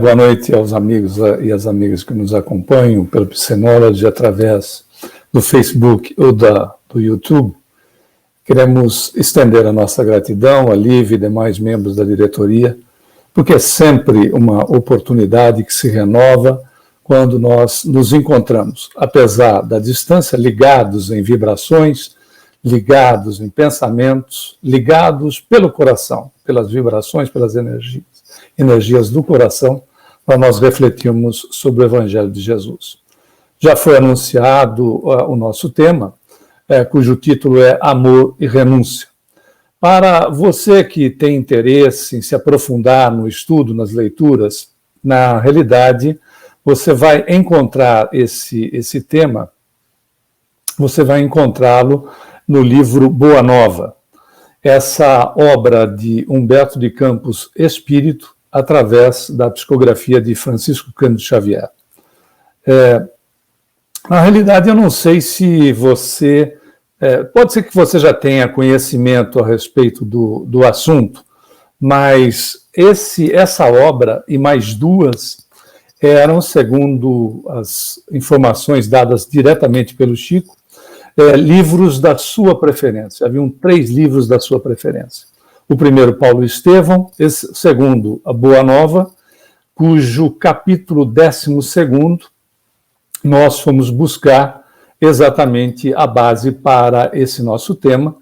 Boa noite aos amigos e às amigas que nos acompanham pelo Psenology através do Facebook ou do YouTube. Queremos estender a nossa gratidão a Lívia e demais membros da diretoria, porque é sempre uma oportunidade que se renova quando nós nos encontramos, apesar da distância, ligados em vibrações, ligados em pensamentos, ligados pelo coração, pelas vibrações, pelas energias do coração, para nós refletirmos sobre o Evangelho de Jesus. Já foi anunciado o nosso tema, cujo título é Amor e Renúncia. Para você que tem interesse em se aprofundar no estudo, nas leituras, na realidade, você vai encontrar esse tema, você vai encontrá-lo no livro Boa Nova, essa obra de Humberto de Campos Espírito, através da psicografia de Francisco Cândido Xavier. Na realidade, eu não sei se você... pode ser que você já tenha conhecimento a respeito do assunto, mas essa obra e mais duas eram, segundo as informações dadas diretamente pelo Chico, livros da sua preferência. Haviam 3 livros da sua preferência. O primeiro, Paulo Estevão, o segundo, a Boa Nova, cujo capítulo 12º nós fomos buscar exatamente a base para esse nosso tema,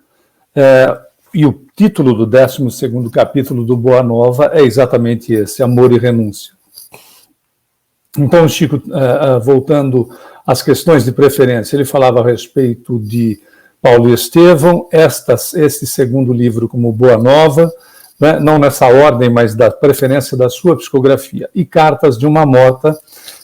e o título do 12º capítulo do Boa Nova é exatamente esse, Amor e Renúncia. Então, Chico, voltando às questões de preferência, ele falava a respeito de Paulo Estevão, este segundo livro como Boa Nova, né, não nessa ordem, mas da preferência da sua psicografia, e Cartas de uma Morta,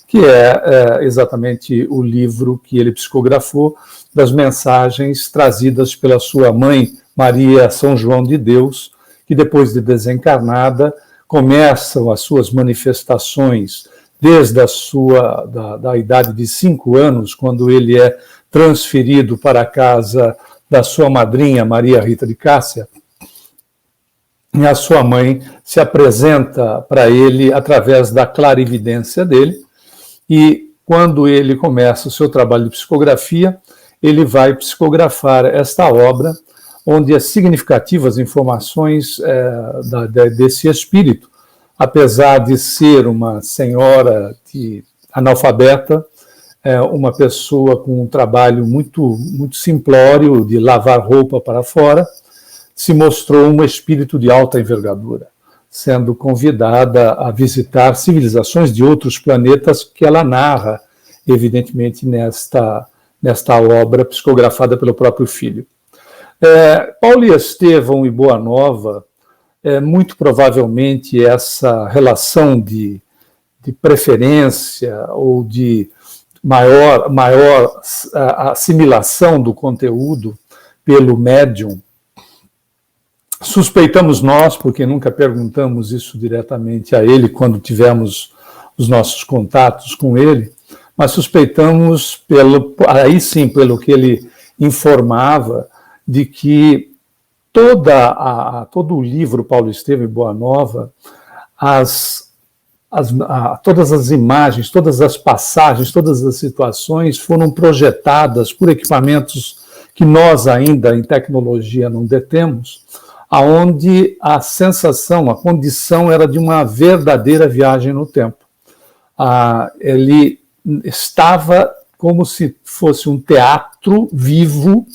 que é exatamente o livro que ele psicografou das mensagens trazidas pela sua mãe, Maria São João de Deus, que depois de desencarnada, começam as suas manifestações desde da idade de 5 anos, quando ele é transferido para a casa da sua madrinha, Maria Rita de Cássia, e a sua mãe se apresenta para ele através da clarividência dele, e quando ele começa o seu trabalho de psicografia, ele vai psicografar esta obra, onde as significativas informações desse espírito, apesar de ser uma senhora analfabeta, uma pessoa com um trabalho muito, muito simplório de lavar roupa para fora, se mostrou um espírito de alta envergadura, sendo convidada a visitar civilizações de outros planetas que ela narra, evidentemente, nesta obra psicografada pelo próprio filho. Paulo Estevão e Boa Nova, muito provavelmente essa relação de preferência ou de maior assimilação do conteúdo pelo médium. Suspeitamos nós, porque nunca perguntamos isso diretamente a ele quando tivemos os nossos contatos com ele, mas suspeitamos, pelo que ele informava, de que todo o livro Paulo Estevão e Boa Nova, todas as imagens, todas as passagens, todas as situações foram projetadas por equipamentos que nós ainda em tecnologia não detemos, aonde a sensação, a condição era de uma verdadeira viagem no tempo. Ele estava como se fosse um teatro vivo,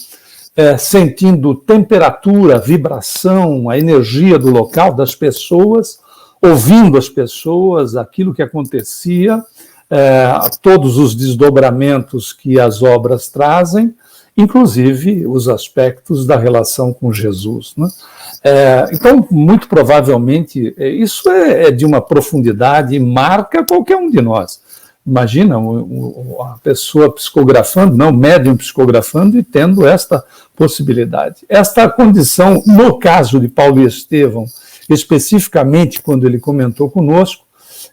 sentindo temperatura, vibração, a energia do local, das pessoas, ouvindo as pessoas, aquilo que acontecia, todos os desdobramentos que as obras trazem, inclusive os aspectos da relação com Jesus, né? Então, muito provavelmente, isso é de uma profundidade e marca qualquer um de nós. Imagina a pessoa psicografando, médium psicografando e tendo esta possibilidade. Esta condição, no caso de Paulo Estevão, especificamente quando ele comentou conosco,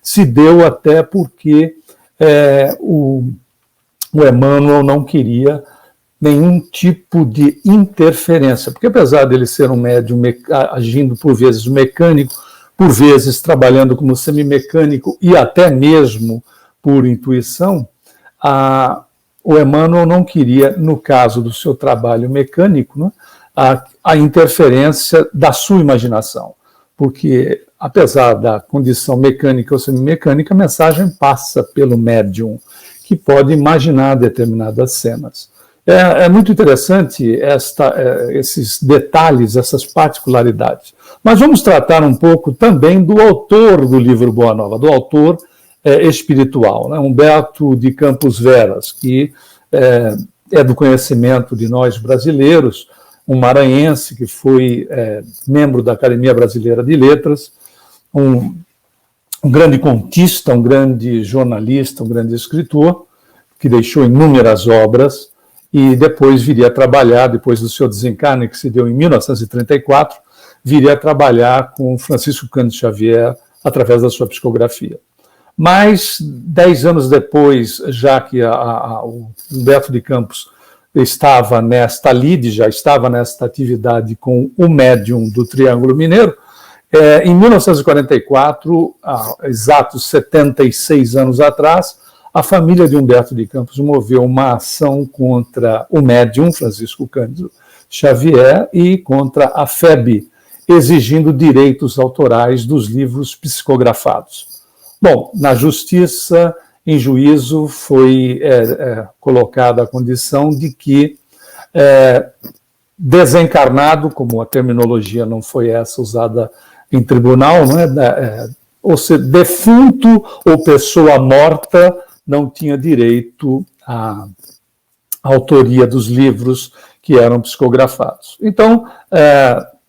se deu até porque o Emmanuel não queria nenhum tipo de interferência, porque apesar dele ser um médium agindo por vezes mecânico, por vezes trabalhando como semimecânico e até mesmo por intuição, o Emmanuel não queria, no caso do seu trabalho mecânico, né, a interferência da sua imaginação, porque, apesar da condição mecânica ou semimecânica, a mensagem passa pelo médium, que pode imaginar determinadas cenas. É muito interessante esses detalhes, essas particularidades. Mas vamos tratar um pouco também do autor do livro Boa Nova, do autor espiritual, né? Humberto de Campos Veras, que é do conhecimento de nós brasileiros, um maranhense que foi membro da Academia Brasileira de Letras, um grande contista, um grande jornalista, um grande escritor, que deixou inúmeras obras, e depois viria a trabalhar, depois do seu desencarne, que se deu em 1934, viria a trabalhar com Francisco Cândido Xavier através da sua psicografia. Mas, 10 anos depois, já que o Humberto de Campos estava já estava nesta atividade com o médium do Triângulo Mineiro, em 1944, há exatos 76 anos atrás, a família de Humberto de Campos moveu uma ação contra o médium Francisco Cândido Xavier e contra a FEB, exigindo direitos autorais dos livros psicografados. Bom, na justiça, em juízo, foi colocada a condição de que desencarnado, como a terminologia não foi essa usada em tribunal, né, ou seja, defunto ou pessoa morta não tinha direito à autoria dos livros que eram psicografados. Então,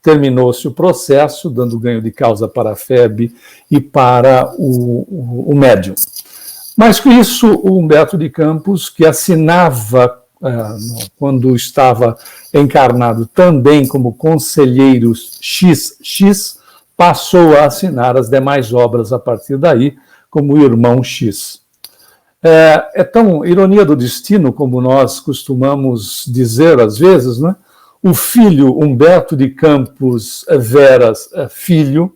terminou-se o processo, dando ganho de causa para a FEB e para o médium. Mas com isso, o Humberto de Campos, que assinava, quando estava encarnado também como conselheiro XX, passou a assinar as demais obras a partir daí, como o Irmão X. É tão ironia do destino, como nós costumamos dizer às vezes, né? O filho Humberto de Campos Veras, filho,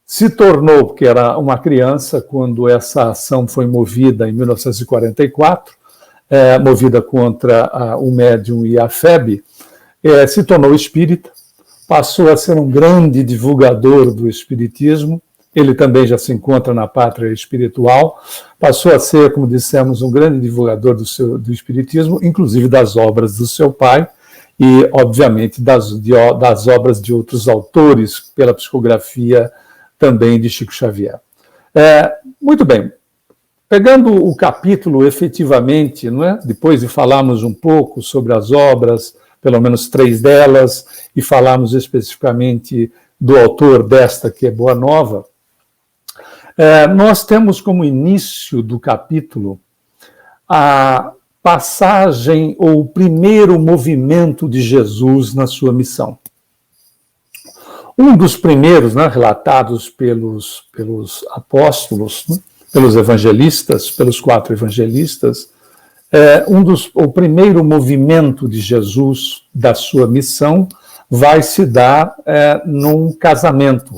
se tornou, porque era uma criança quando essa ação foi movida em 1944, movida contra o médium e a FEB, se tornou espírita, passou a ser um grande divulgador do espiritismo. Ele também já se encontra na pátria espiritual, passou a ser, como dissemos, um grande divulgador do espiritismo, inclusive das obras do seu pai e, obviamente, das obras de outros autores, pela psicografia também de Chico Xavier. Muito bem, pegando o capítulo efetivamente, não é? Depois de falarmos um pouco sobre as obras, pelo menos 3 delas, e falarmos especificamente do autor desta, que é Boa Nova, nós temos como início do capítulo a passagem ou o primeiro movimento de Jesus na sua missão. Um dos primeiros, né, relatados pelos apóstolos, né, pelos evangelistas, pelos 4 evangelistas, o primeiro movimento de Jesus da sua missão vai se dar num casamento,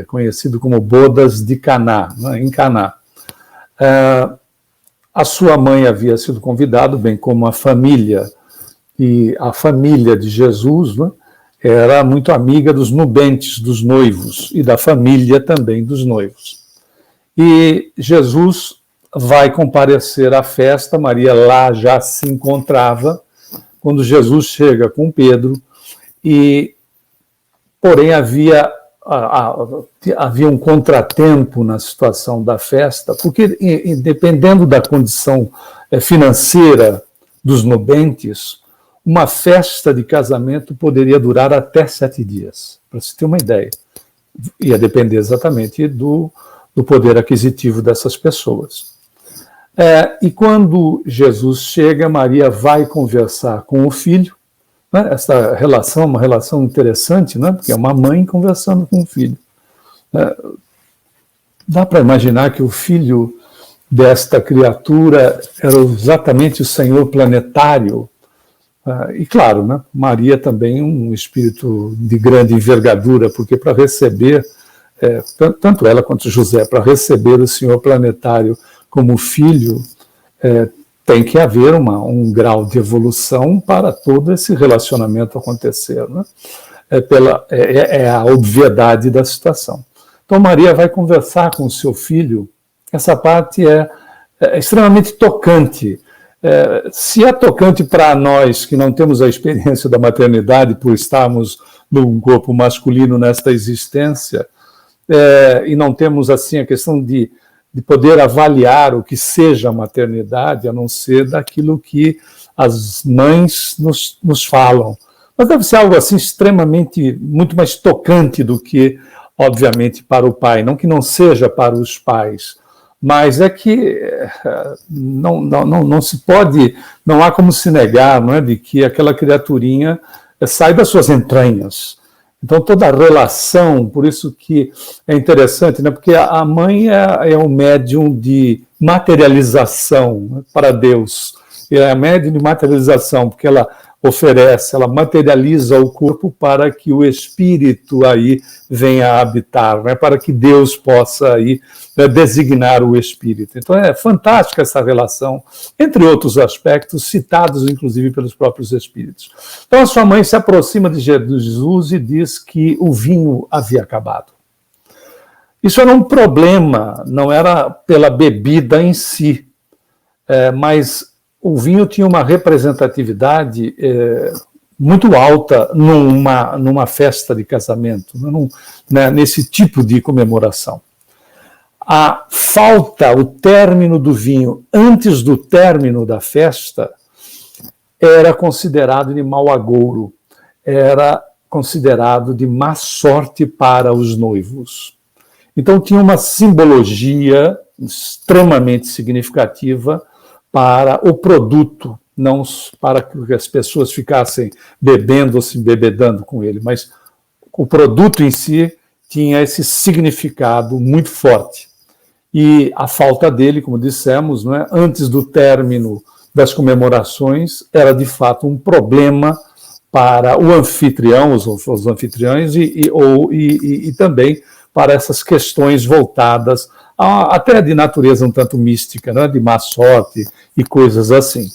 conhecido como Bodas de Caná, né, em Caná. A sua mãe havia sido convidada, bem como a família, e a família de Jesus, né, era muito amiga dos nubentes, dos noivos, e da família também dos noivos. E Jesus vai comparecer à festa, Maria lá já se encontrava, quando Jesus chega com Pedro, porém havia um contratempo na situação da festa, porque dependendo da condição financeira dos nubentes, uma festa de casamento poderia durar até 7 dias, para se ter uma ideia. Ia depender exatamente do poder aquisitivo dessas pessoas. E quando Jesus chega, Maria vai conversar com o filho, né? Essa relação é uma relação interessante, né? Porque é uma mãe conversando com o filho. Dá para imaginar que o filho desta criatura era exatamente o Senhor planetário, E claro, né, Maria também um espírito de grande envergadura, porque para receber, tanto ela quanto José, para receber o Senhor planetário como filho, tem que haver um grau de evolução para todo esse relacionamento acontecer, né? É a obviedade da situação. Então Maria vai conversar com o seu filho, essa parte é extremamente tocante. Se é tocante para nós que não temos a experiência da maternidade por estarmos num corpo masculino nesta existência, e não temos assim a questão de poder avaliar o que seja a maternidade, a não ser daquilo que as mães nos falam. Mas deve ser algo assim extremamente, muito mais tocante do que, obviamente, para o pai. Não que não seja para os pais, mas é que não se pode, não há como se negar, não é, de que aquela criaturinha sai das suas entranhas. Então toda a relação, por isso que é interessante, né, porque a mãe é um médium de materialização para Deus. É a médium de materialização, porque ela oferece, ela materializa o corpo para que o espírito aí venha a habitar, né? Para que Deus possa aí designar o espírito. Então é fantástica essa relação, entre outros aspectos, citados inclusive pelos próprios espíritos. Então a sua mãe se aproxima de Jesus e diz que o vinho havia acabado. Isso era um problema, não era pela bebida em si, mas o vinho tinha uma representatividade muito alta numa festa de casamento, nesse tipo de comemoração. A falta, o término do vinho antes do término da festa era considerado de mau agouro, era considerado de má sorte para os noivos. Então tinha uma simbologia extremamente significativa para o produto, não para que as pessoas ficassem bebendo ou se embebedando com ele, mas o produto em si tinha esse significado muito forte. E a falta dele, como dissemos, não é, antes do término das comemorações, era de fato um problema para o anfitrião, os anfitriões, e também para essas questões voltadas até de natureza um tanto mística, né, de má sorte e coisas assim.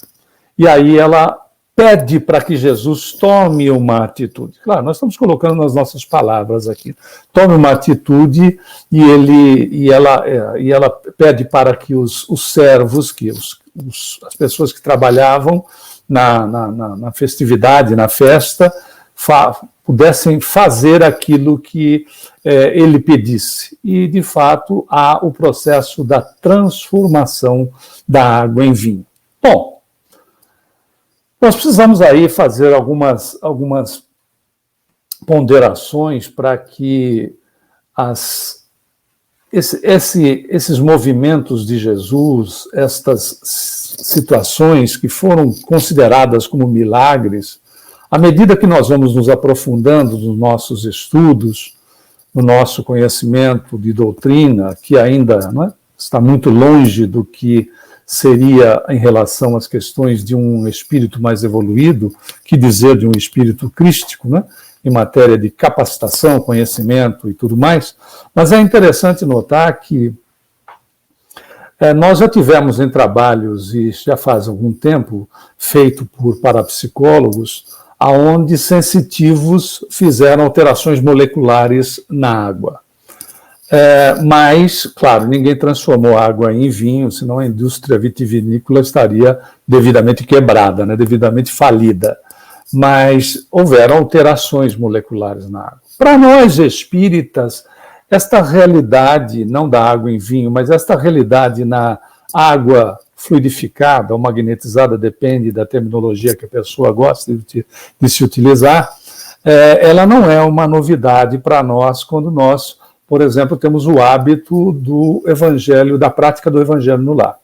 E aí ela pede para que Jesus tome uma atitude. Claro, nós estamos colocando nas nossas palavras aqui. Tome uma atitude e ela pede para que os servos, as pessoas que trabalhavam na festividade, na festa, pudessem fazer aquilo que ele pedisse. E, de fato, há o processo da transformação da água em vinho. Bom, nós precisamos aí fazer algumas ponderações para que esses movimentos de Jesus, estas situações que foram consideradas como milagres, à medida que nós vamos nos aprofundando nos nossos estudos, no nosso conhecimento de doutrina, que ainda está muito longe do que seria em relação às questões de um espírito mais evoluído, que dizer de um espírito crístico, em matéria de capacitação, conhecimento e tudo mais, mas é interessante notar que nós já tivemos em trabalhos, e já faz algum tempo, feito por parapsicólogos, aonde sensitivos fizeram alterações moleculares na água. Mas, claro, ninguém transformou a água em vinho, senão a indústria vitivinícola estaria devidamente quebrada, devidamente falida. Mas houveram alterações moleculares na água. Para nós espíritas, esta realidade, não da água em vinho, mas esta realidade na água fluidificada ou magnetizada, depende da terminologia que a pessoa gosta de se utilizar, ela não é uma novidade para nós quando nós, por exemplo, temos o hábito do evangelho, da prática do evangelho no lar.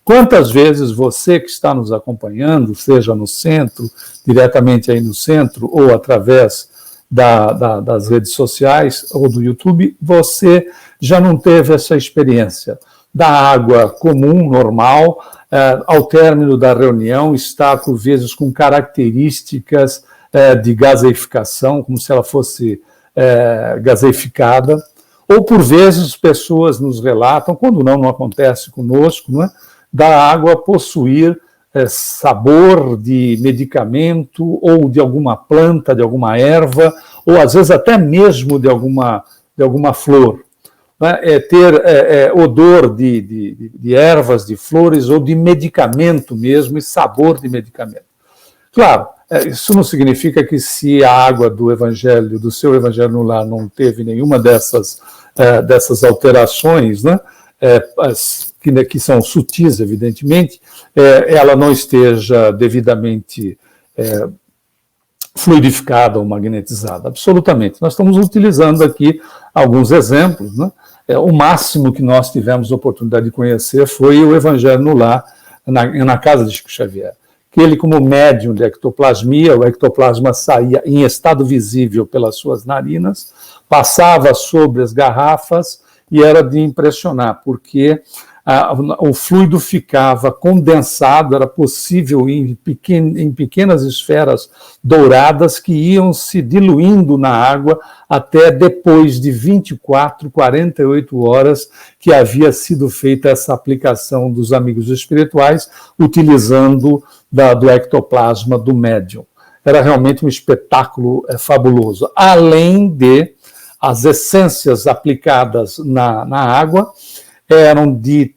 Quantas vezes você que está nos acompanhando, seja no centro, diretamente aí no centro, ou através das redes sociais ou do YouTube, você já não teve essa experiência? da água comum, normal, ao término da reunião, está, por vezes, com características de gaseificação, como se ela fosse gaseificada, ou, por vezes, pessoas nos relatam, quando não acontece conosco, não é? Da água possuir sabor de medicamento ou de alguma planta, de alguma erva, ou às vezes até mesmo de alguma flor. Né? Ter odor de ervas, de flores ou de medicamento mesmo e sabor de medicamento. Claro, isso não significa que se a água do evangelho, do seu evangelho no lar, não teve nenhuma dessas alterações, né? Que são sutis, evidentemente, ela não esteja devidamente fluidificada ou magnetizada, absolutamente. Nós estamos utilizando aqui alguns exemplos, né? O máximo que nós tivemos a oportunidade de conhecer foi o Evangelho no Lar, na casa de Chico Xavier. Que ele, como médium de ectoplasmia, o ectoplasma saía em estado visível pelas suas narinas, passava sobre as garrafas e era de impressionar, porque o fluido ficava condensado, era possível em pequenas esferas douradas que iam se diluindo na água até depois de 24, 48 horas que havia sido feita essa aplicação dos amigos espirituais, utilizando do ectoplasma do médium. Era realmente um espetáculo fabuloso. Além de as essências aplicadas na água eram de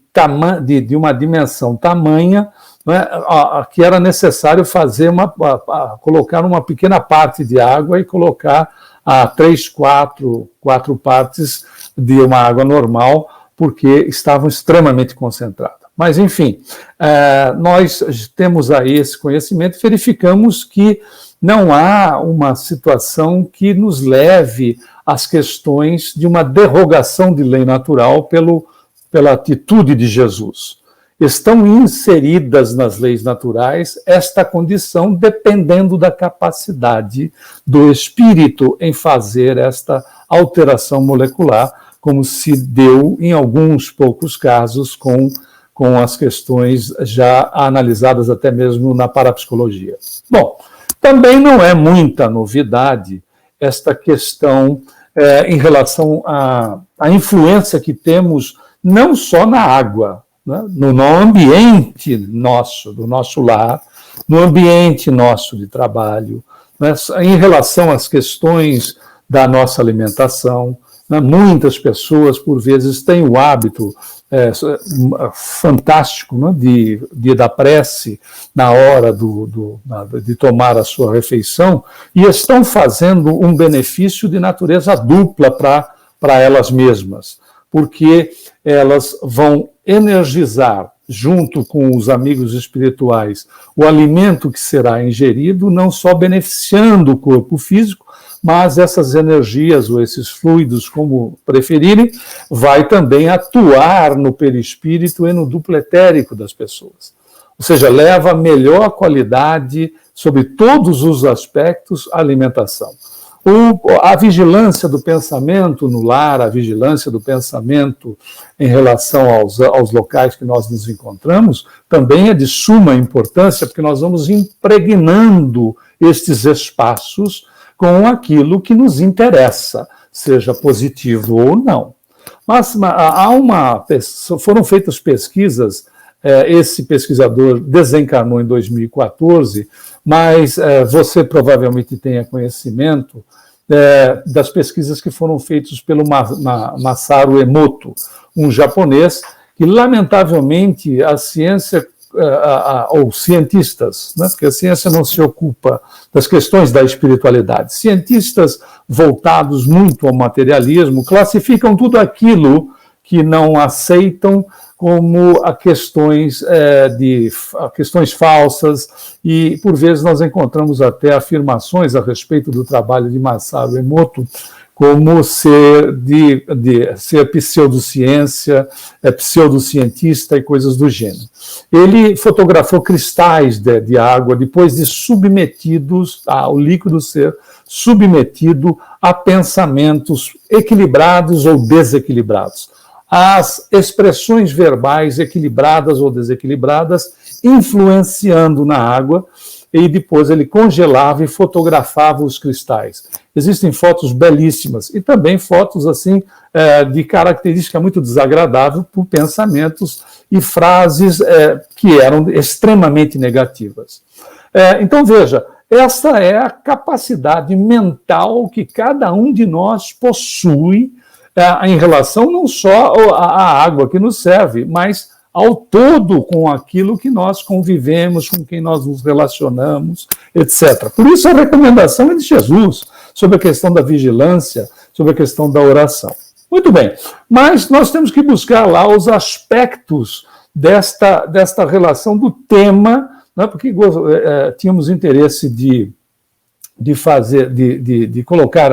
uma dimensão tamanha, né, que era necessário fazer colocar uma pequena parte de água e colocar 3, 4 partes de uma água normal, porque estavam extremamente concentradas. Mas, enfim, nós temos aí esse conhecimento e verificamos que não há uma situação que nos leve às questões de uma derrogação de lei natural pela atitude de Jesus. Estão inseridas nas leis naturais esta condição, dependendo da capacidade do espírito em fazer esta alteração molecular, como se deu em alguns poucos casos com as questões já analisadas até mesmo na parapsicologia. Bom, também não é muita novidade esta questão em relação à influência que temos não só na água, né, no ambiente nosso, do nosso lar, no ambiente nosso de trabalho, né, em relação às questões da nossa alimentação. Né, muitas pessoas, por vezes, têm o hábito fantástico, né, da prece na hora de tomar a sua refeição e estão fazendo um benefício de natureza dupla para elas mesmas, porque elas vão energizar, junto com os amigos espirituais, o alimento que será ingerido, não só beneficiando o corpo físico, mas essas energias ou esses fluidos, como preferirem, vai também atuar no perispírito e no duplo etérico das pessoas. Ou seja, leva a melhor qualidade, sobre todos os aspectos, à alimentação. A vigilância do pensamento no lar, a vigilância do pensamento em relação aos locais que nós nos encontramos, também é de suma importância, porque nós vamos impregnando estes espaços com aquilo que nos interessa, seja positivo ou não. Mas foram feitas pesquisas, esse pesquisador desencarnou em 2014, mas você provavelmente tenha conhecimento das pesquisas que foram feitas pelo Masaru Emoto, um japonês que, lamentavelmente, a ciência, ou cientistas, né, porque a ciência não se ocupa das questões da espiritualidade, cientistas voltados muito ao materialismo classificam tudo aquilo que não aceitam como questões falsas, e por vezes nós encontramos até afirmações a respeito do trabalho de Masaru Emoto como ser pseudociência, pseudocientista e coisas do gênero. Ele fotografou cristais de água depois de submetidos, o líquido ser submetido a pensamentos equilibrados ou desequilibrados. as expressões verbais equilibradas ou desequilibradas influenciando na água, e depois ele congelava e fotografava os cristais. Existem fotos belíssimas e também fotos assim de característica muito desagradável por pensamentos e frases que eram extremamente negativas. Então, veja, essa é a capacidade mental que cada um de nós possui em relação não só à água que nos serve, mas ao todo com aquilo que nós convivemos, com quem nós nos relacionamos, etc. Por isso a recomendação é de Jesus sobre a questão da vigilância, sobre a questão da oração. Muito bem, mas nós temos que buscar lá os aspectos desta relação do tema, né, porque tínhamos interesse de colocar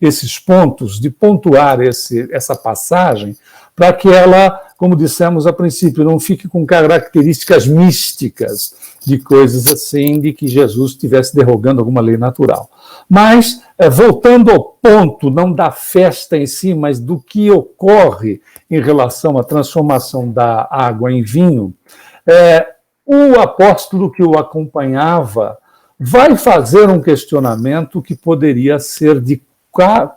esses pontos, de pontuar essa passagem, para que ela, como dissemos a princípio, não fique com características místicas de coisas assim, de que Jesus estivesse derrogando alguma lei natural. Mas, voltando ao ponto, não da festa em si, mas do que ocorre em relação à transformação da água em vinho, o apóstolo que o acompanhava vai fazer um questionamento que poderia ser de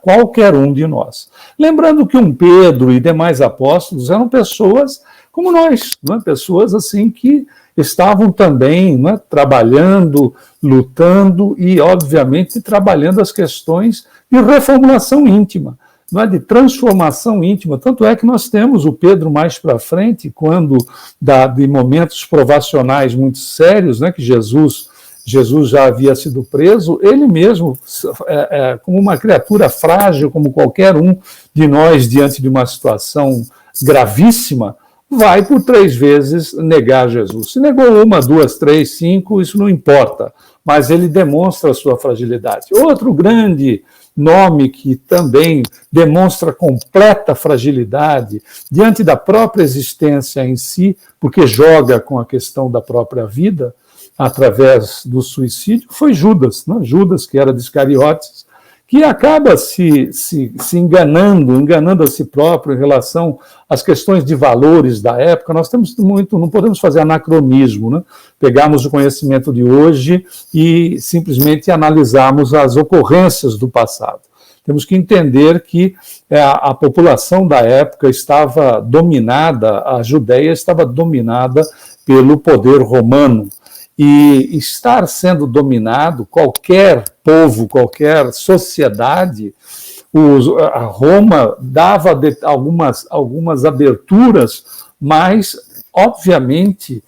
qualquer um de nós. Lembrando que um Pedro e demais apóstolos eram pessoas como nós, não é? Pessoas assim que estavam também, não é? Trabalhando, lutando e, obviamente, trabalhando as questões de reformulação íntima, não é? De transformação íntima. Tanto é que nós temos o Pedro mais para frente, quando de momentos provacionais muito sérios, né, que Jesus já havia sido preso, ele mesmo, como uma criatura frágil, como qualquer um de nós, diante de uma situação gravíssima, vai por 3 vezes negar Jesus. Se negou 1, 2, 3, 5, isso não importa, mas ele demonstra a sua fragilidade. Outro grande nome que também demonstra completa fragilidade diante da própria existência em si, porque joga com a questão da própria vida, através do suicídio, foi Judas, né? Judas, que era de Iscariotes, que acaba se enganando a si próprio em relação às questões de valores da época. Nós temos não podemos fazer anacronismo, né? Pegarmos o conhecimento de hoje e simplesmente analisarmos as ocorrências do passado. Temos que entender que a população da época estava dominada, a Judéia estava dominada pelo poder romano. E estar sendo dominado, qualquer povo, qualquer sociedade, a Roma dava algumas aberturas, mas, obviamente,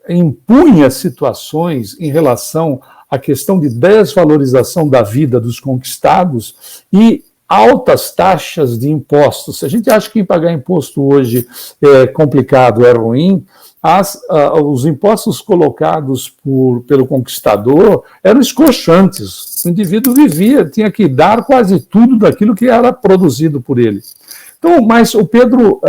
impunha situações em relação à questão de desvalorização da vida dos conquistados e altas taxas de impostos. Se a gente acha que pagar imposto hoje é complicado, é ruim, os impostos colocados pelo conquistador eram escrochantes. O indivíduo tinha que dar quase tudo daquilo que era produzido por ele. Então, mas o Pedro,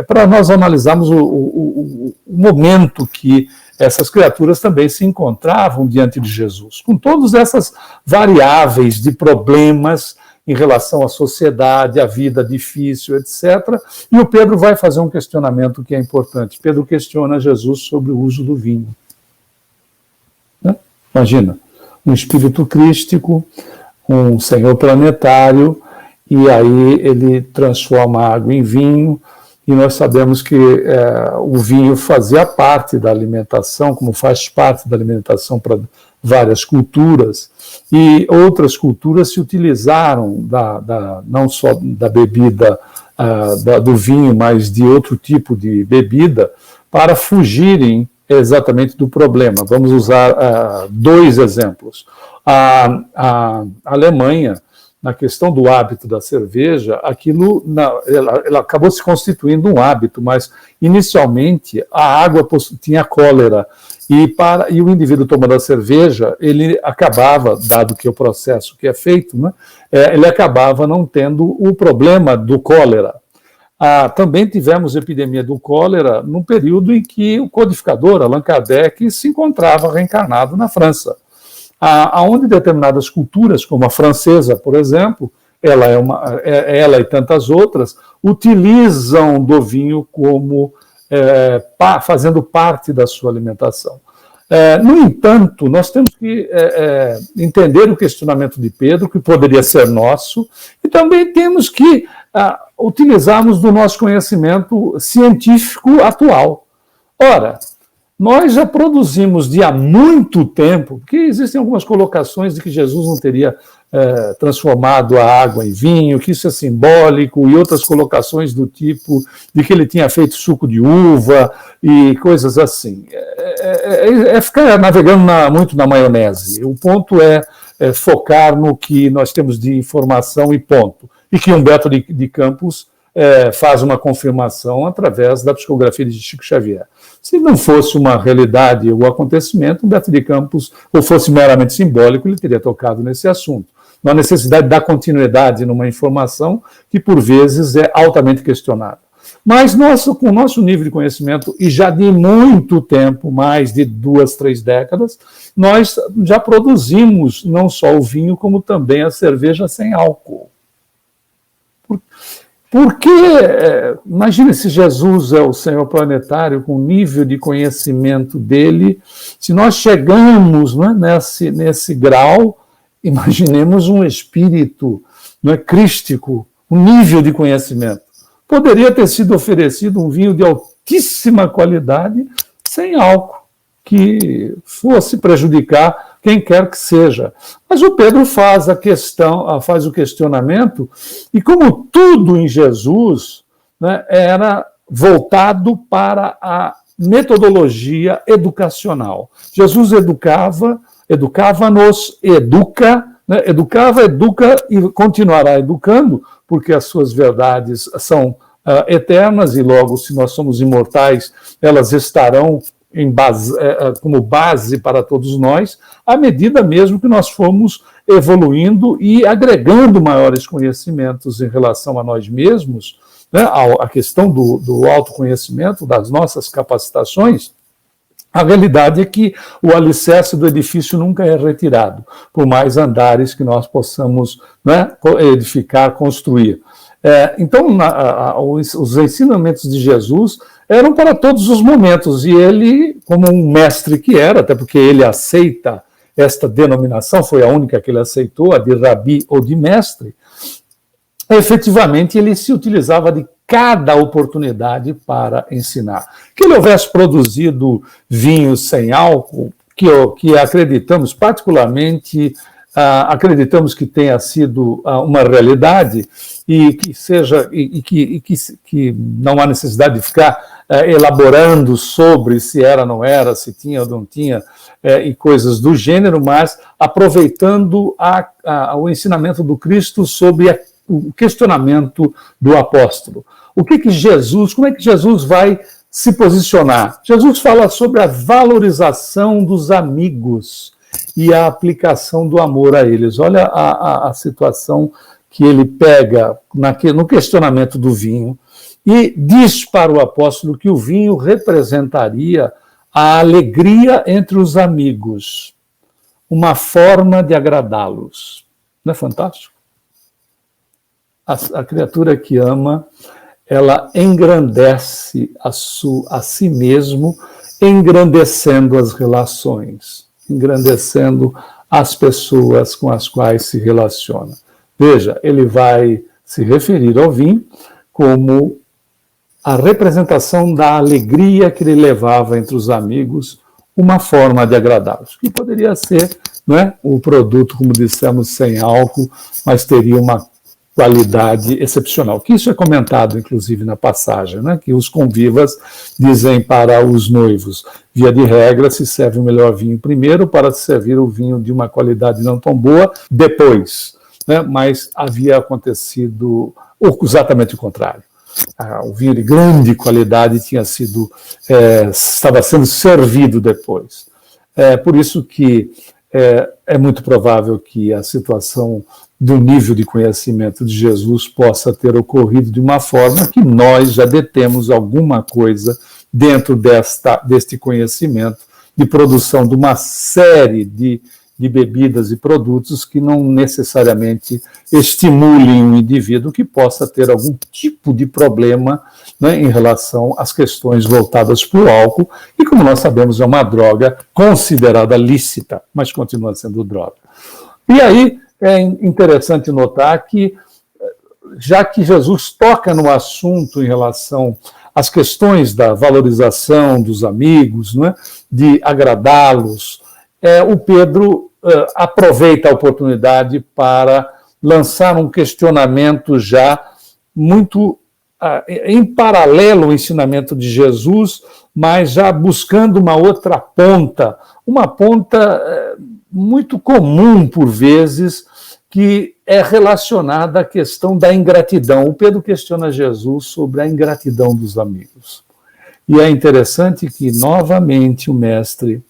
para nós analisarmos o momento que essas criaturas também se encontravam diante de Jesus, com todas essas variáveis de problemas em relação à sociedade, à vida difícil, etc. E o Pedro vai fazer um questionamento que é importante. Pedro questiona Jesus sobre o uso do vinho. Né? Imagina, um espírito crístico, um senhor planetário, e aí ele transforma a água em vinho, e nós sabemos que o vinho fazia parte da alimentação, como faz parte da alimentação para várias culturas, e outras culturas se utilizaram não só da bebida do vinho, mas de outro tipo de bebida, para fugirem exatamente do problema. Vamos usar 2 exemplos. A Alemanha, na questão do hábito da cerveja, ela acabou se constituindo um hábito, mas inicialmente a água tinha cólera, e o indivíduo tomando a cerveja, ele acabava, dado que o processo que é feito, né, ele acabava não tendo o problema do cólera. Também tivemos epidemia do cólera num período em que o codificador, Allan Kardec, se encontrava reencarnado na França, onde determinadas culturas, como a francesa, por exemplo, ela e tantas outras, utilizam do vinho como fazendo parte da sua alimentação. No entanto, nós temos que entender o questionamento de Pedro, que poderia ser nosso, e também temos que utilizarmos do nosso conhecimento científico atual. Ora, nós já produzimos de há muito tempo, porque existem algumas colocações de que Jesus não teria transformado a água em vinho, que isso é simbólico, e outras colocações do tipo de que ele tinha feito suco de uva e coisas assim. Ficar navegando muito na maionese. O ponto é focar no que nós temos de informação e ponto. E que Humberto de Campos faz uma confirmação através da psicografia de Chico Xavier. Se não fosse uma realidade ou acontecimento, Humberto de Campos, ou fosse meramente simbólico, ele teria tocado nesse assunto. Não há necessidade de dar continuidade numa informação que, por vezes, é altamente questionada. Mas com o nosso nível de conhecimento, e já de muito tempo, mais de 2, 3 décadas, nós já produzimos não só o vinho, como também a cerveja sem álcool. Porque, imagine se Jesus é o Senhor planetário, com o nível de conhecimento dele, se nós chegamos, né, nesse grau, imaginemos um espírito, não é, crístico, um nível de conhecimento. Poderia ter sido oferecido um vinho de altíssima qualidade, sem álcool, que fosse prejudicar quem quer que seja. Mas o Pedro faz o questionamento, e como tudo em Jesus, né, era voltado para a metodologia educacional. Jesus educava-nos, educa e continuará educando, porque as suas verdades são eternas, e logo, se nós somos imortais, elas estarão como base para todos nós, à medida mesmo que nós fomos evoluindo e agregando maiores conhecimentos em relação a nós mesmos, né, a questão do autoconhecimento, das nossas capacitações. A realidade é que o alicerce do edifício nunca é retirado, por mais andares que nós possamos, né, edificar, construir. Então, os ensinamentos de Jesus eram para todos os momentos, e ele, como um mestre que era, até porque ele aceita esta denominação, foi a única que ele aceitou, a de rabi ou de mestre, efetivamente ele se utilizava de cada oportunidade para ensinar. Que ele houvesse produzido vinhos sem álcool, que acreditamos particularmente, acreditamos que tenha sido uma realidade, e que não há necessidade de ficar elaborando sobre se era, não era, se tinha ou não tinha, e coisas do gênero, mas aproveitando o ensinamento do Cristo sobre o questionamento do apóstolo. Como é que Jesus vai se posicionar? Jesus fala sobre a valorização dos amigos e a aplicação do amor a eles. Olha a situação que ele pega no questionamento do vinho e diz para o apóstolo que o vinho representaria a alegria entre os amigos, uma forma de agradá-los. Não é fantástico? A criatura que ama, ela engrandece a si mesmo, engrandecendo as relações, engrandecendo as pessoas com as quais se relaciona. Veja, ele vai se referir ao vinho como a representação da alegria que ele levava entre os amigos, uma forma de agradá-los, que poderia ser, não é, o produto, como dissemos, sem álcool, mas teria uma qualidade excepcional, que isso é comentado, inclusive, na passagem, né, que os convivas dizem para os noivos, via de regra, se serve o melhor vinho primeiro, para se servir o vinho de uma qualidade não tão boa depois, né, mas havia acontecido exatamente o contrário. O vinho de grande qualidade estava sendo servido depois. Por isso que é muito provável que a situação do nível de conhecimento de Jesus possa ter ocorrido de uma forma que nós já detemos alguma coisa dentro deste conhecimento de produção de uma série de de bebidas e produtos que não necessariamente estimulem um indivíduo que possa ter algum tipo de problema, né, em relação às questões voltadas para o álcool, e como nós sabemos é uma droga considerada lícita, mas continua sendo droga. E aí é interessante notar que, já que Jesus toca no assunto em relação às questões da valorização dos amigos, né, de agradá-los, o Pedro aproveita a oportunidade para lançar um questionamento já muito em paralelo ao ensinamento de Jesus, mas já buscando uma outra ponta, uma ponta muito comum por vezes, que é relacionada à questão da ingratidão. O Pedro questiona Jesus sobre a ingratidão dos amigos. E é interessante que, novamente, o mestre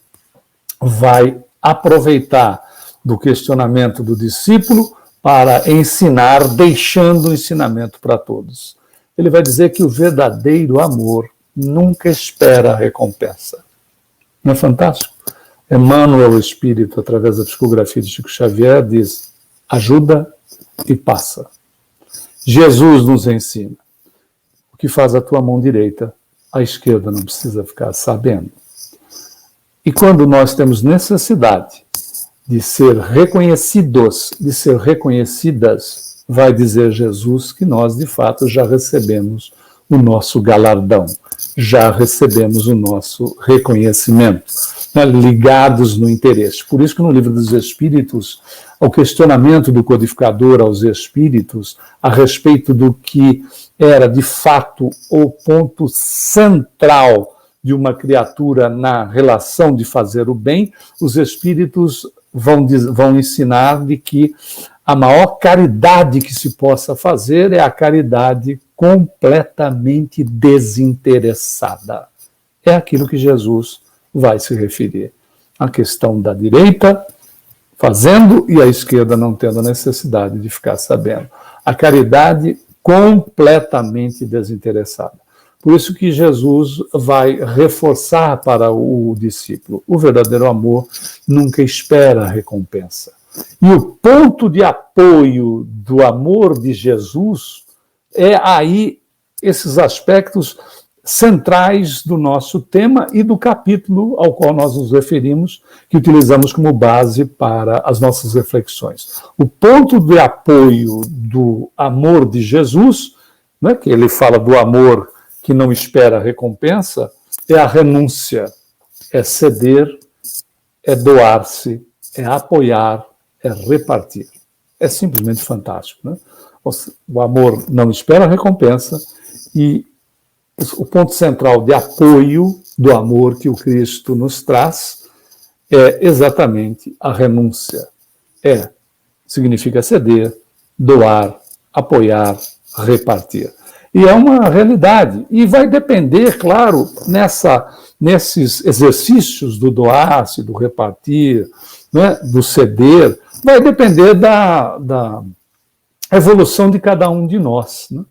vai aproveitar do questionamento do discípulo para ensinar, deixando o ensinamento para todos. Ele vai dizer que o verdadeiro amor nunca espera a recompensa. Não é fantástico? Emmanuel, o Espírito, através da psicografia de Chico Xavier, diz: ajuda e passa. Jesus nos ensina: o que faz a tua mão direita, a esquerda não precisa ficar sabendo. E quando nós temos necessidade de ser reconhecidos, de ser reconhecidas, vai dizer Jesus que nós, de fato, já recebemos o nosso galardão, já recebemos o nosso reconhecimento, né, ligados no interesse. Por isso que no Livro dos Espíritos, o questionamento do codificador aos espíritos a respeito do que era, de fato, o ponto central de uma criatura na relação de fazer o bem, os espíritos vão ensinar de que a maior caridade que se possa fazer é a caridade completamente desinteressada. É aquilo que Jesus vai se referir. A questão da direita fazendo e a esquerda não tendo a necessidade de ficar sabendo. A caridade completamente desinteressada. Por isso que Jesus vai reforçar para o discípulo: o verdadeiro amor nunca espera a recompensa. E o ponto de apoio do amor de Jesus é aí esses aspectos centrais do nosso tema e do capítulo ao qual nós nos referimos, que utilizamos como base para as nossas reflexões. O ponto de apoio do amor de Jesus, né, que ele fala do amor que não espera recompensa, é a renúncia, é ceder, é doar-se, é apoiar, é repartir. É simplesmente fantástico, né? O amor não espera recompensa e o ponto central de apoio do amor que o Cristo nos traz é exatamente a renúncia. Significa ceder, doar, apoiar, repartir. E é uma realidade. E vai depender, claro, nesses exercícios do doar-se, do repartir, né, do ceder, vai depender da evolução de cada um de nós, né?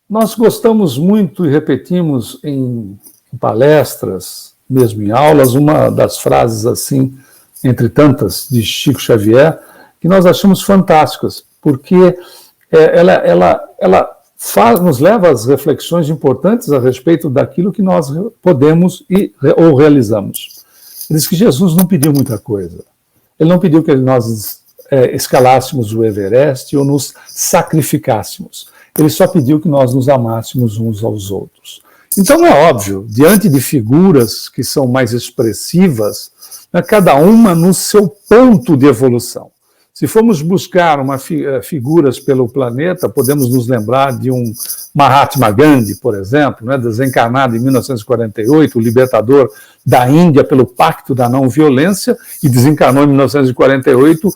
Nós gostamos muito e repetimos em palestras, mesmo em aulas, uma das frases assim, entre tantas, de Chico Xavier, que nós achamos fantásticas, porque ela nos leva às reflexões importantes a respeito daquilo que nós podemos ou realizamos. Ele diz que Jesus não pediu muita coisa. Ele não pediu que nós escalássemos o Everest ou nos sacrificássemos. Ele só pediu que nós nos amássemos uns aos outros. Então é óbvio, diante de figuras que são mais expressivas, né, cada uma no seu ponto de evolução. Se formos buscar figuras pelo planeta, podemos nos lembrar de um Mahatma Gandhi, por exemplo, né, desencarnado em 1948, o libertador da Índia pelo Pacto da Não Violência, e desencarnou em 1948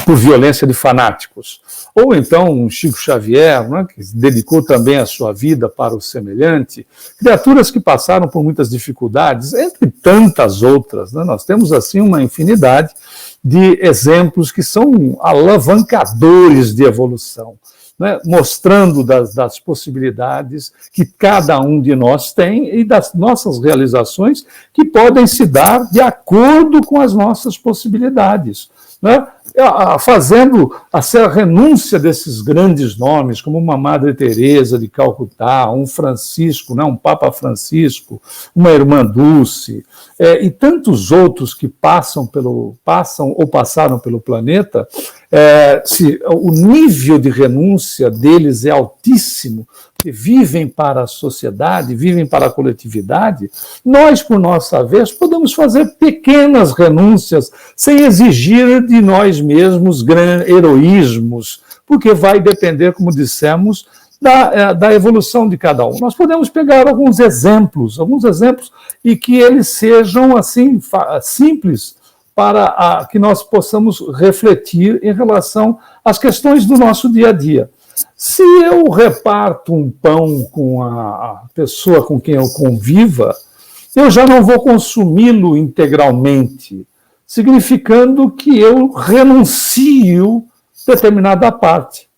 por violência de fanáticos. Ou então um Chico Xavier, né, que dedicou também a sua vida para o semelhante. Criaturas que passaram por muitas dificuldades, entre tantas outras, né? Nós temos assim uma infinidade de exemplos que são alavancadores de evolução. né, mostrando das possibilidades que cada um de nós tem e das nossas realizações que podem se dar de acordo com as nossas possibilidades, né? Fazendo a renúncia desses grandes nomes, como uma Madre Teresa de Calcutá, um Francisco, né, um Papa Francisco, uma Irmã Dulce, e tantos outros que passam ou passaram pelo planeta. O nível de renúncia deles é altíssimo, que vivem para a sociedade, vivem para a coletividade. Nós, por nossa vez, podemos fazer pequenas renúncias sem exigir de nós mesmos heroísmos, porque vai depender, como dissemos, da evolução de cada um. Nós podemos pegar alguns exemplos e que eles sejam assim simples para que nós possamos refletir em relação às questões do nosso dia a dia. Se eu reparto um pão com a pessoa com quem eu conviva, eu já não vou consumi-lo integralmente, significando que eu renuncio determinada parte.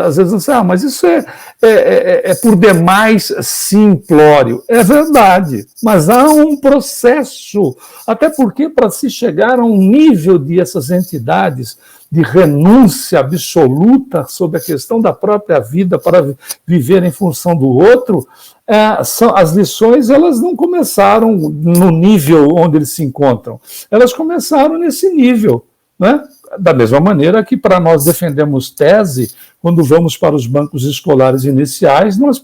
Às vezes você mas isso é por demais simplório. É verdade, mas há um processo, até porque para se chegar a um nível de essas entidades de renúncia absoluta sobre a questão da própria vida para viver em função do outro, as lições elas não começaram no nível onde eles se encontram, elas começaram nesse nível, né? Da mesma maneira que para nós defendemos tese, quando vamos para os bancos escolares iniciais, nós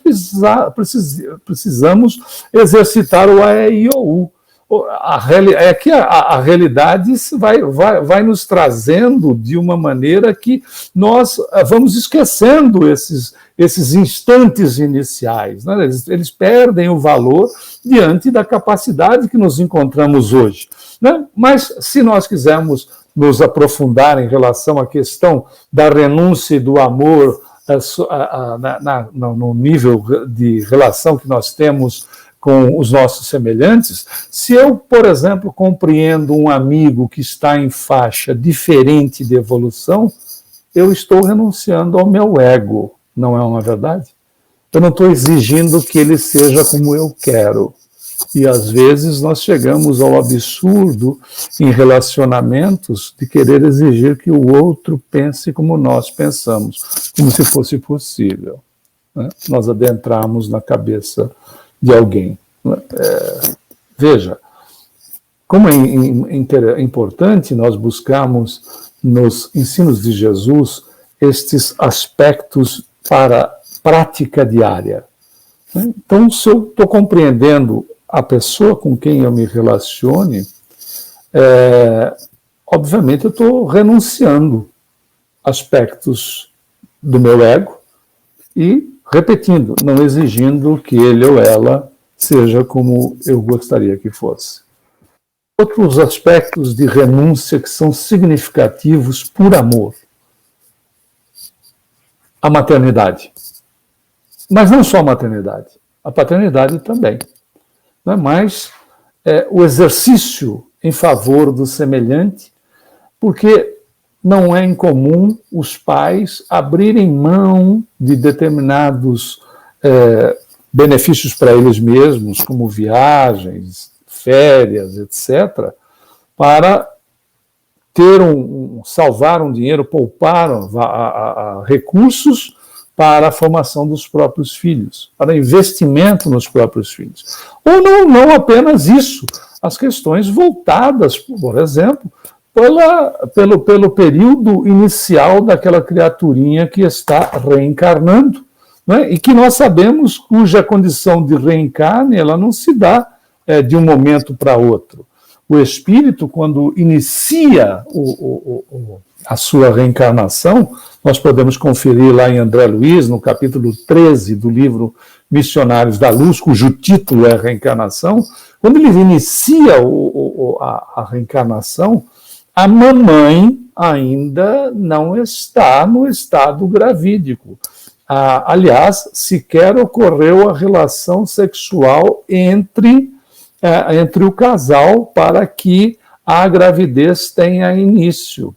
precisamos exercitar o A, E, I, O, U. É que a realidade vai nos trazendo de uma maneira que nós vamos esquecendo esses instantes iniciais, né? Eles perdem o valor diante da capacidade que nos encontramos hoje, né? Mas se nós quisermos nos aprofundar em relação à questão da renúncia e do amor no nível de relação que nós temos com os nossos semelhantes, se eu, por exemplo, compreendo um amigo que está em faixa diferente de evolução, eu estou renunciando ao meu ego, não é uma verdade? Eu não estou exigindo que ele seja como eu quero. E, às vezes, nós chegamos ao absurdo em relacionamentos de querer exigir que o outro pense como nós pensamos, como se fosse possível, né? Nós adentrarmos na cabeça de alguém. Veja, como é importante nós buscarmos nos ensinos de Jesus estes aspectos para prática diária. Então, se eu estou compreendendo a pessoa com quem eu me relacione, obviamente eu estou renunciando aspectos do meu ego e, repetindo, não exigindo que ele ou ela seja como eu gostaria que fosse. Outros aspectos de renúncia que são significativos por amor. A maternidade. Mas não só a maternidade, a paternidade também. Mas o exercício em favor do semelhante, porque não é incomum os pais abrirem mão de determinados benefícios para eles mesmos, como viagens, férias, etc., para ter salvar um dinheiro, poupar recursos para a formação dos próprios filhos, para investimento nos próprios filhos. Ou não apenas isso, as questões voltadas, por exemplo, pelo período inicial daquela criaturinha que está reencarnando, né? E que nós sabemos cuja condição de reencarne ela não se dá de um momento para outro. O espírito, quando inicia a sua reencarnação, nós podemos conferir lá em André Luiz, no capítulo 13 do livro Missionários da Luz, cujo título é Reencarnação, quando ele inicia a reencarnação, a mamãe ainda não está no estado gravídico. Aliás, sequer ocorreu a relação sexual entre o casal para que a gravidez tenha início.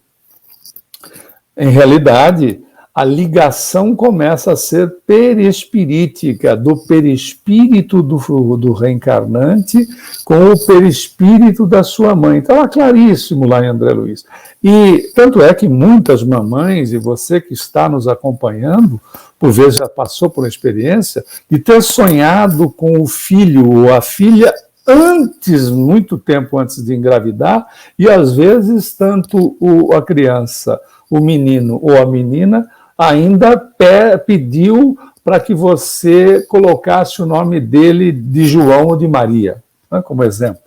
Em realidade, a ligação começa a ser perispirítica, do perispírito do reencarnante com o perispírito da sua mãe. Então, é claríssimo lá em André Luiz. E tanto é que muitas mamães, e você que está nos acompanhando, por vezes já passou por uma experiência, de ter sonhado com o filho ou a filha antes, muito tempo antes de engravidar, e às vezes tanto a criança, o menino ou a menina, ainda pediu para que você colocasse o nome dele de João ou de Maria, né, como exemplo.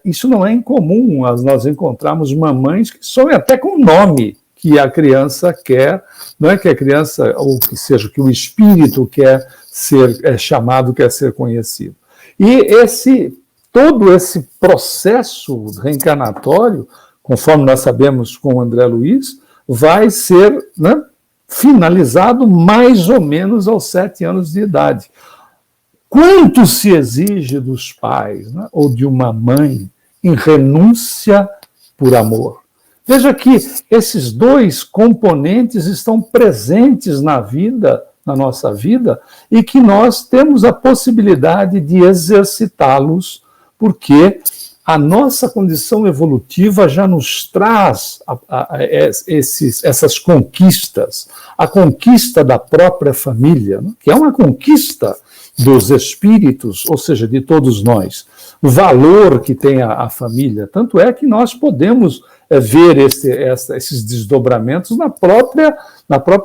Isso não é incomum, nós encontramos mamães que sonham até com o nome que a criança quer, não é que a criança, ou que seja, que o espírito quer ser chamado, quer ser conhecido. E todo esse processo reencarnatório, conforme nós sabemos com o André Luiz, vai ser, né, finalizado mais ou menos aos 7 anos de idade. Quanto se exige dos pais, né, ou de uma mãe em renúncia por amor? Veja que esses dois componentes estão presentes na nossa vida, e que nós temos a possibilidade de exercitá-los, porque a nossa condição evolutiva já nos traz essas conquistas, a conquista da própria família, né, que é uma conquista dos espíritos, ou seja, de todos nós, o valor que tem a família. Tanto é que nós podemos ver esses desdobramentos na própria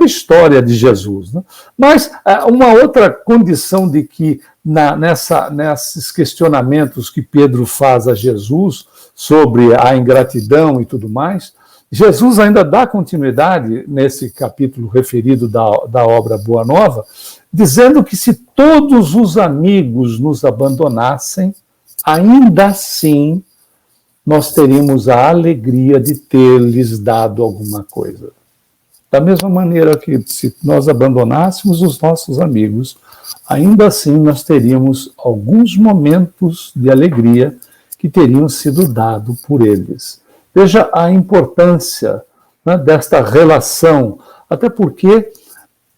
história de Jesus, né? Mas uma outra condição de que, nesses questionamentos que Pedro faz a Jesus sobre a ingratidão e tudo mais, Jesus ainda dá continuidade nesse capítulo referido da obra Boa Nova, dizendo que se todos os amigos nos abandonassem, ainda assim nós teríamos a alegria de ter-lhes dado alguma coisa. Da mesma maneira que se nós abandonássemos os nossos amigos, ainda assim nós teríamos alguns momentos de alegria que teriam sido dados por eles. Veja a importância, né, desta relação, até porque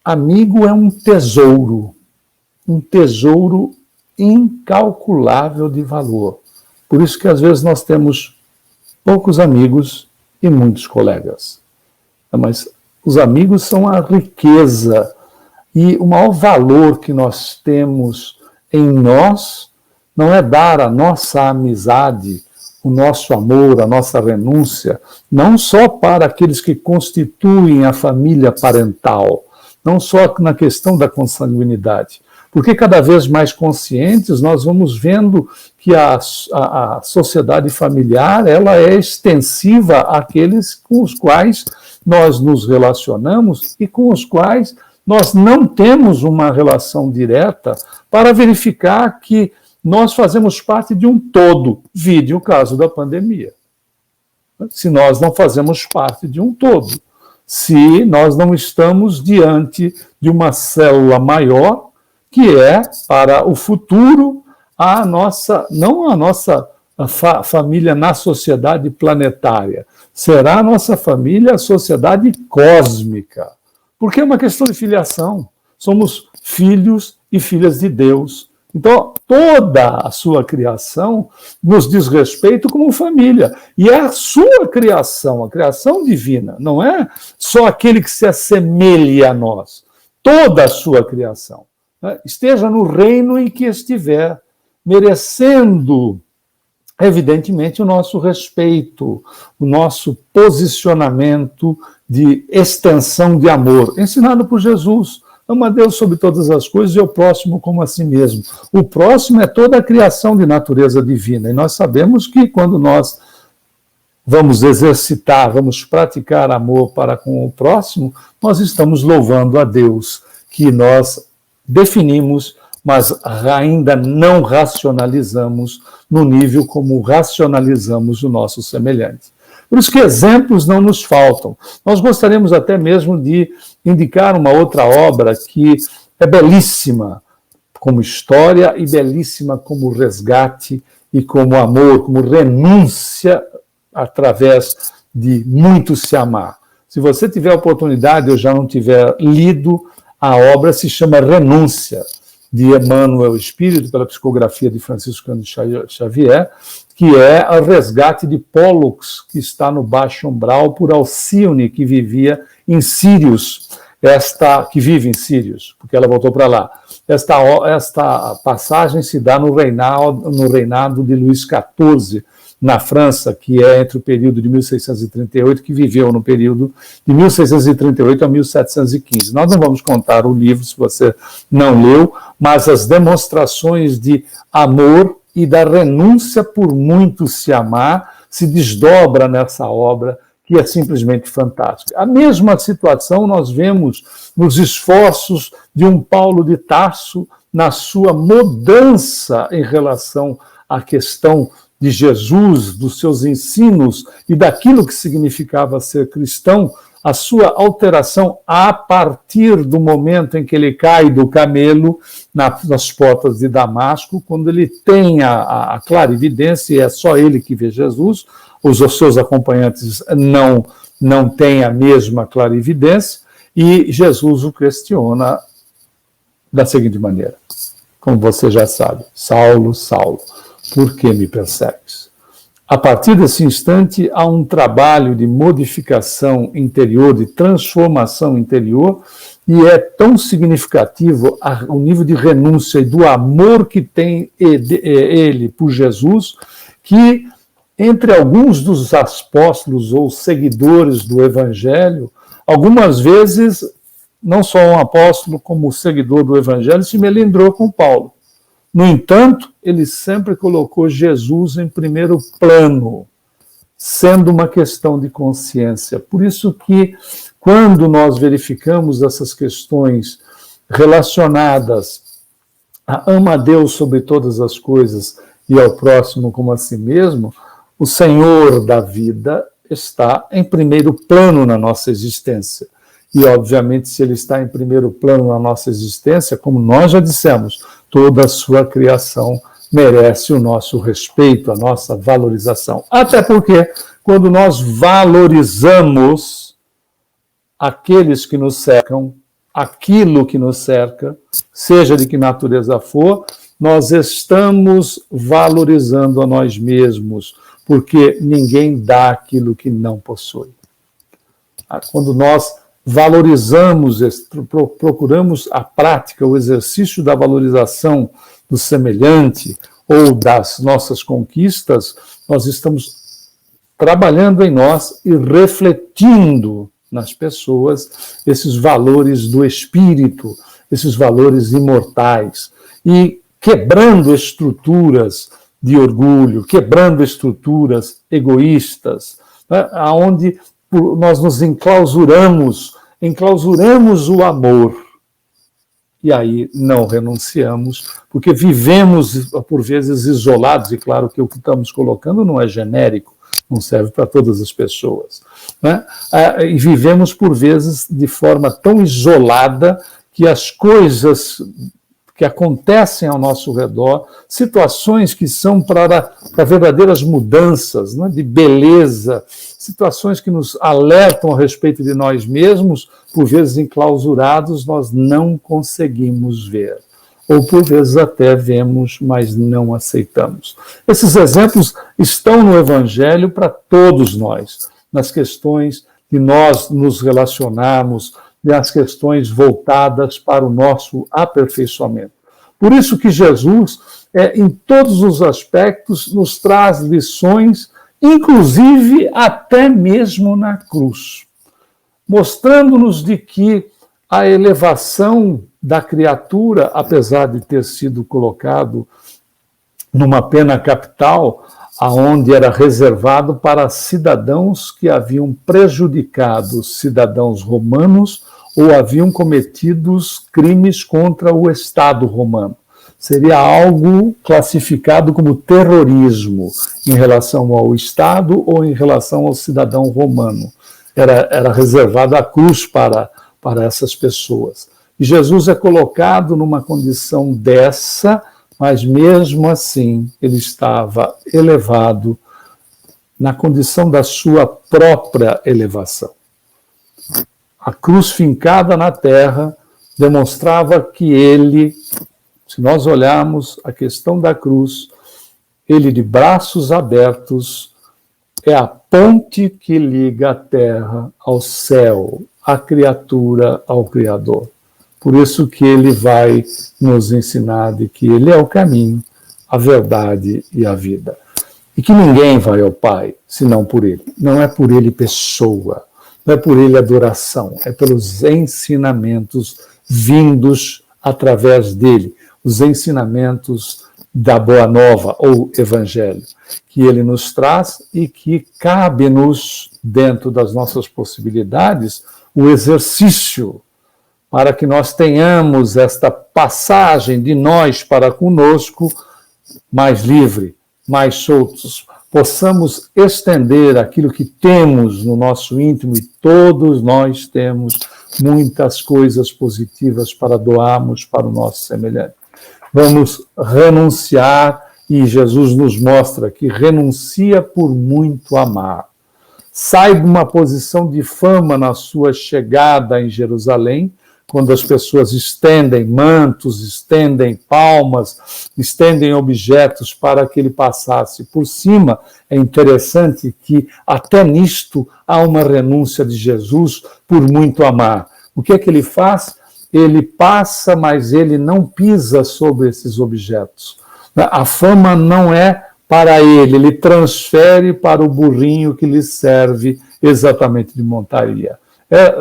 amigo é um tesouro incalculável de valor. Por isso que às vezes nós temos poucos amigos e muitos colegas. Mas os amigos são a riqueza e o maior valor que nós temos em nós não é dar a nossa amizade, o nosso amor, a nossa renúncia, não só para aqueles que constituem a família parental, não só na questão da consanguinidade, porque cada vez mais conscientes nós vamos vendo que a sociedade familiar ela é extensiva àqueles com os quais nós nos relacionamos e com os quais nós não temos uma relação direta para verificar que nós fazemos parte de um todo, vide o caso da pandemia. Se nós não fazemos parte de um todo, se nós não estamos diante de uma célula maior, que é para o futuro não a nossa família na sociedade planetária, será a nossa família a sociedade cósmica, porque é uma questão de filiação, somos filhos e filhas de Deus. Então, toda a sua criação nos diz respeito como família. E é a sua criação, a criação divina, não é só aquele que se assemelha a nós. Toda a sua criação, né? Esteja no reino em que estiver, merecendo, evidentemente, o nosso respeito, o nosso posicionamento de extensão de amor, ensinado por Jesus. Ama a Deus sobre todas as coisas e o próximo como a si mesmo. O próximo é toda a criação de natureza divina. E nós sabemos que quando nós vamos exercitar, vamos praticar amor para com o próximo, nós estamos louvando a Deus, que nós definimos, mas ainda não racionalizamos no nível como racionalizamos o nosso semelhante. Por isso que exemplos não nos faltam. Nós gostaríamos até mesmo de indicar uma outra obra que é belíssima como história e belíssima como resgate e como amor, como renúncia através de muito se amar. Se você tiver a oportunidade, eu já não tiver lido, a obra se chama Renúncia, de Emmanuel Espírito, pela psicografia de Francisco Cândido Xavier, que é o resgate de Pollux, que está no Baixo Umbral, por Alcione, que vivia em Sírios, que vive em Sírios, porque ela voltou para lá. Esta passagem se dá no reinado de Luís XIV, na França, que é entre o período de 1638, que viveu no período de 1638 a 1715. Nós não vamos contar o livro, se você não leu, mas as demonstrações de amor e da renúncia por muito se amar se desdobra nessa obra, que é simplesmente fantástica. A mesma situação nós vemos nos esforços de um Paulo de Tarso na sua mudança em relação à questão de Jesus, dos seus ensinos e daquilo que significava ser cristão, a sua alteração a partir do momento em que ele cai do camelo nas portas de Damasco, quando ele tem a clarividência, e é só ele que vê Jesus, os seus acompanhantes não têm a mesma clarividência, e Jesus o questiona da seguinte maneira, como você já sabe: Saulo, Saulo, por que me persegues? A partir desse instante, há um trabalho de modificação interior, de transformação interior, e é tão significativo o nível de renúncia e do amor que tem ele por Jesus, que entre alguns dos apóstolos ou seguidores do Evangelho, algumas vezes, não só um apóstolo como seguidor do Evangelho, se melindrou com Paulo. No entanto, ele sempre colocou Jesus em primeiro plano, sendo uma questão de consciência. Por isso que, quando nós verificamos essas questões relacionadas a ama a Deus sobre todas as coisas e ao próximo como a si mesmo, o Senhor da vida está em primeiro plano na nossa existência. E, obviamente, se ele está em primeiro plano na nossa existência, como nós já dissemos, toda a sua criação merece o nosso respeito, a nossa valorização. Até porque, quando nós valorizamos aqueles que nos cercam, aquilo que nos cerca, seja de que natureza for, nós estamos valorizando a nós mesmos, porque ninguém dá aquilo que não possui. Quando nós valorizamos, procuramos a prática, o exercício da valorização do semelhante ou das nossas conquistas, nós estamos trabalhando em nós e refletindo nas pessoas esses valores do espírito, esses valores imortais, e quebrando estruturas de orgulho, quebrando estruturas egoístas, né, onde nós nos enclausuramos o amor, e aí não renunciamos, porque vivemos, por vezes, isolados, e claro que o que estamos colocando não é genérico, não serve para todas as pessoas, né? E vivemos, por vezes, de forma tão isolada que as coisas que acontecem ao nosso redor, situações que são para verdadeiras mudanças, né, de beleza, situações que nos alertam a respeito de nós mesmos, por vezes enclausurados, nós não conseguimos ver. Ou por vezes até vemos, mas não aceitamos. Esses exemplos estão no Evangelho para todos nós, nas questões de nós nos relacionarmos, nas questões voltadas para o nosso aperfeiçoamento. Por isso que Jesus, em todos os aspectos, nos traz lições, inclusive até mesmo na cruz, mostrando-nos de que a elevação da criatura, apesar de ter sido colocado numa pena capital, aonde era reservado para cidadãos que haviam prejudicado cidadãos romanos ou haviam cometido crimes contra o Estado romano. Seria algo classificado como terrorismo em relação ao Estado ou em relação ao cidadão romano. Era reservada a cruz para essas pessoas. E Jesus é colocado numa condição dessa, mas mesmo assim ele estava elevado na condição da sua própria elevação. a cruz fincada na terra demonstrava que ele, se nós olharmos a questão da cruz, ele de braços abertos é a ponte que liga a terra ao céu, a criatura ao Criador. Por isso que ele vai nos ensinar de que ele é o caminho, a verdade e a vida. E que ninguém vai ao Pai senão por ele. Não é por ele pessoa, não é por ele adoração, é pelos ensinamentos vindos através dele, os ensinamentos da Boa Nova ou Evangelho, que ele nos traz e que cabe-nos, dentro das nossas possibilidades, o exercício para que nós tenhamos esta passagem de nós para conosco mais livre, mais soltos, possamos estender aquilo que temos no nosso íntimo, e todos nós temos muitas coisas positivas para doarmos para o nosso semelhante. Vamos renunciar, e Jesus nos mostra que renuncia por muito amar. Sai de uma posição de fama na sua chegada em Jerusalém, quando as pessoas estendem mantos, estendem palmas, estendem objetos para que ele passasse por cima. É interessante que até nisto há uma renúncia de Jesus por muito amar. O que é que ele faz? Ele passa, mas ele não pisa sobre esses objetos. A fama não é para ele transfere para o burrinho que lhe serve exatamente de montaria.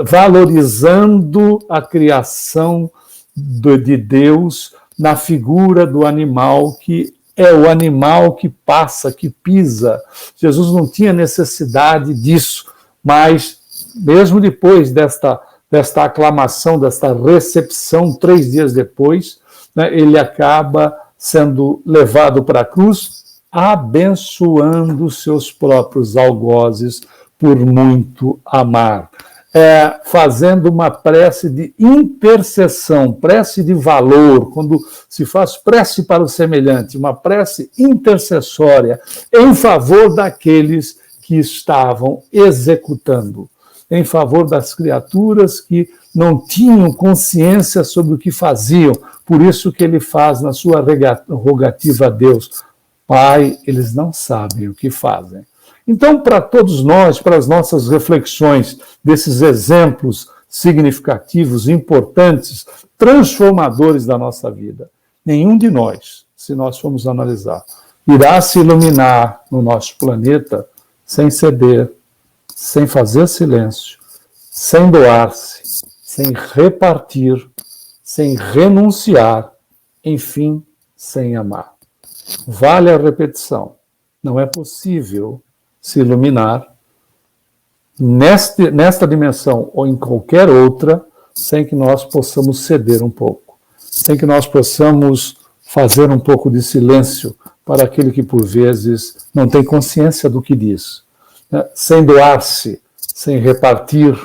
Valorizando a criação de Deus na figura do animal, que é o animal que passa, que pisa. Jesus não tinha necessidade disso, mas mesmo depois desta aclamação, desta recepção, 3 dias depois, né, ele acaba sendo levado para a cruz, abençoando seus próprios algozes por muito amar. Fazendo uma prece de intercessão, prece de valor, quando se faz prece para o semelhante, uma prece intercessória em favor daqueles que estavam executando, em favor das criaturas que não tinham consciência sobre o que faziam. Por isso que ele faz na sua rogativa a Deus: Pai, eles não sabem o que fazem. Então, para todos nós, para as nossas reflexões desses exemplos significativos, importantes, transformadores da nossa vida, nenhum de nós, se nós formos analisar, irá se iluminar no nosso planeta sem ceder, sem fazer silêncio, sem doar-se, sem repartir, sem renunciar, enfim, sem amar. Vale a repetição. Não é possível se iluminar nesta dimensão ou em qualquer outra sem que nós possamos ceder um pouco, sem que nós possamos fazer um pouco de silêncio para aquele que por vezes não tem consciência do que diz, né? Sem doar-se, sem repartir,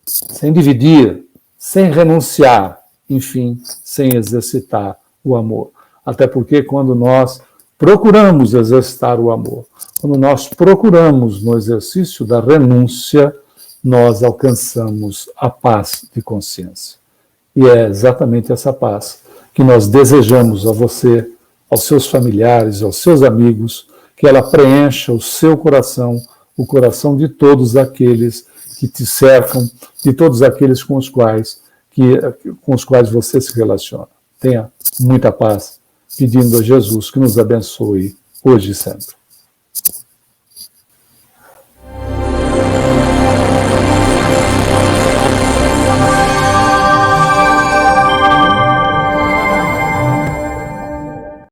sem dividir, sem renunciar, enfim, sem exercitar o amor. Até porque quando nós procuramos exercitar o amor, quando nós procuramos no exercício da renúncia, nós alcançamos a paz de consciência. E é exatamente essa paz que nós desejamos a você, aos seus familiares, aos seus amigos, que ela preencha o seu coração, o coração de todos aqueles que te cercam, de todos aqueles com os quais você se relaciona. Tenha muita paz, pedindo a Jesus que nos abençoe hoje e sempre.